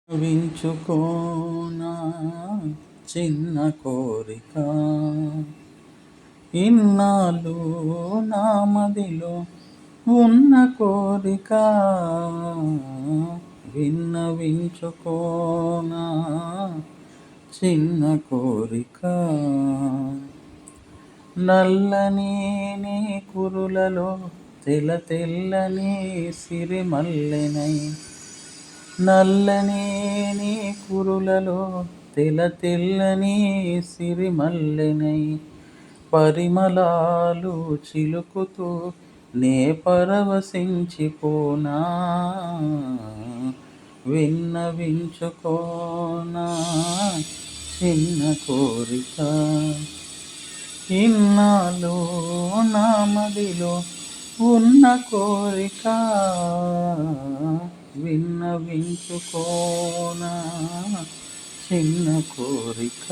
వించుకోనా చిన్న కోరిక ఇన్నాళ్ళు నా మదిలో ఉన్న కోరిక విన్నవించుకోనా చిన్న కోరిక నల్లని నీ కురులలో తెల్లని సిరిమల్లెనై నల్లని నీ కురులలో తెల్లని సిరిమల్లెనై పరిమళాలు చిలుకుతూ నే పరవశించిపోనా విన్నవించుకోనా చిన్న కోరిక ఇన్నాళ్ళు నా మదిలో ఉన్న కోరిక విన్నవించుకోనా చిన్న కోరిక.